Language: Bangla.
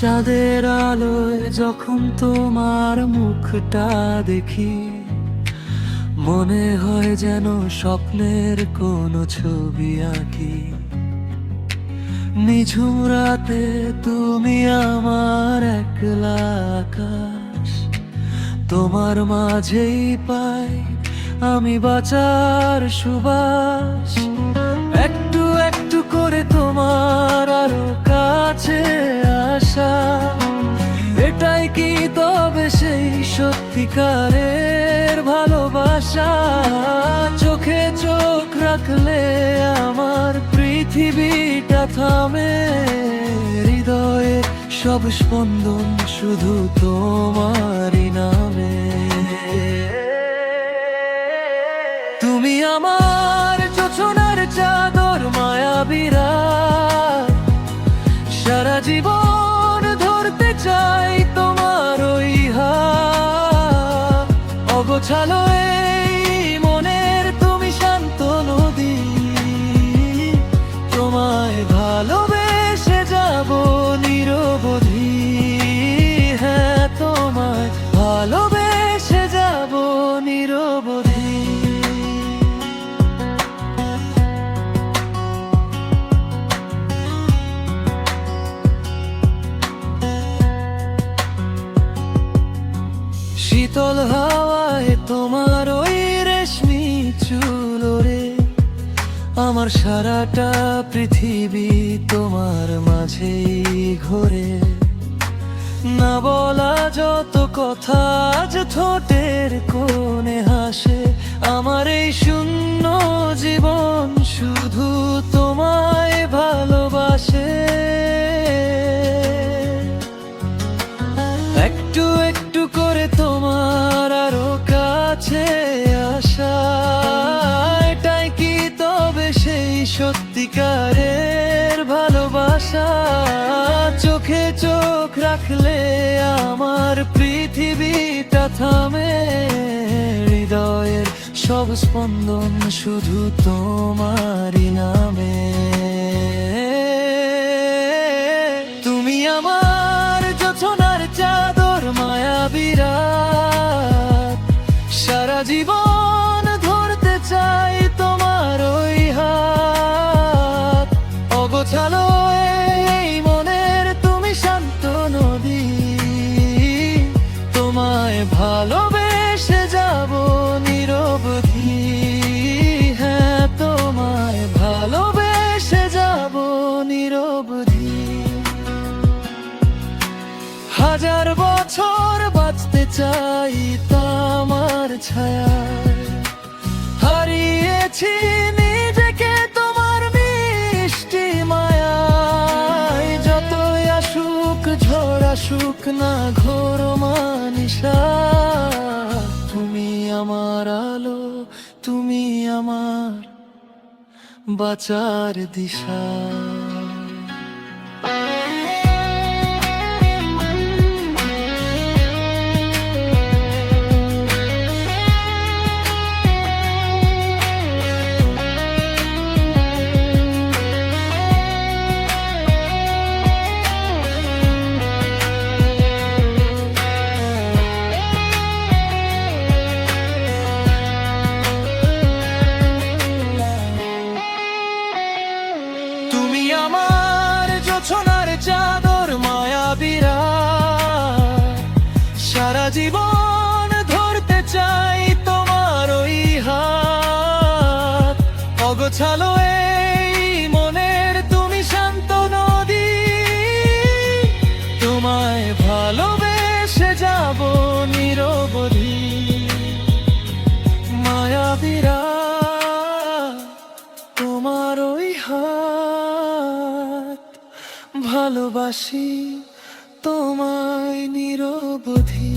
চাঁদের আলোয় যখন তোমার মুখটা দেখি, মনে হয় যেন স্বপ্নের কোনো ছবি আঁকি। নিঝুম রাতে তুমি আমার একলা আকাশ, তোমার মাঝেই পাই আমি বাঁচার সুবাস। একটু একটু করে তোমার আরো কাছে আসা, এটাই কি তবে সেই সত্যিকারের ভালোবাসা? চোখে চোখ রাখলে আমার পৃথিবীটা থামে, হৃদয়ে সব স্পন্দন শুধু তোমারই নামে। তুমি আমার যোছনার চাদর মায়াবী রাত, সারা জীবন ধরতে চাই তোমার ওই হাত। অগোছালো এই মনের তুমি শান্ত নদী, তোমায় ভালোবেসে যাব নিরবধি। হ্যাঁ, তোমায় ভালোবেসে যাব নিরবধি। শীতল হাওয়ায় তোমার ওই রেশমি চুল ওড়ে, আমার সারাটা পৃথিবী তোমার মাঝেই ঘোরে। না বলা যত কথা আজ ঠোঁটের কোণে হাসে, আমার এই শূন্য জীবন শুধু তোমায় ভালোবাসে। একটু একটু করে তোমার আরো কাছে আসা, এটাই কি তবে সেই সত্যিকারের ভালোবাসা? চোখে চোখ রাখলে আমার পৃথিবীটা থামে, হৃদয়ের সব স্পন্দন শুধু তোমারই নামে। তুমি আমার যোছনার চাদর মায়াবী রাত, সারা জীবন ধরতে চাই তোমার ওই হাত। অগোছালো এই মনের তুমি শান্ত নদী, তোমায় ভালোবেসে যাব নিরবধি। হ্যাঁ, তোমায় ভালোবেসে যাব নিরবধি। হাজার বছর বাঁচতে চাই তোমার ছায়ায়, হারিয়েছি নিজেকে তোমার মিষ্টি মায়ায়। যতই আসুক ঝড় আসুক না ঘোর মানিসা, তুমি আমার আলো, তুমি আমার বাঁচার দিশা। তুমি আমার যোছনার চাদর মায়াবী রাত, সারা জীবন ধরতে চাই তোমার ওই হাত। অগোছালো এই মনের তুমি শান্ত নদী, তোমায় ভালোবেসে যাব নিরবধি। মায়াবী রাত, তোমার ওই হাত, ভালোবাসি তোমায় নিরবধি।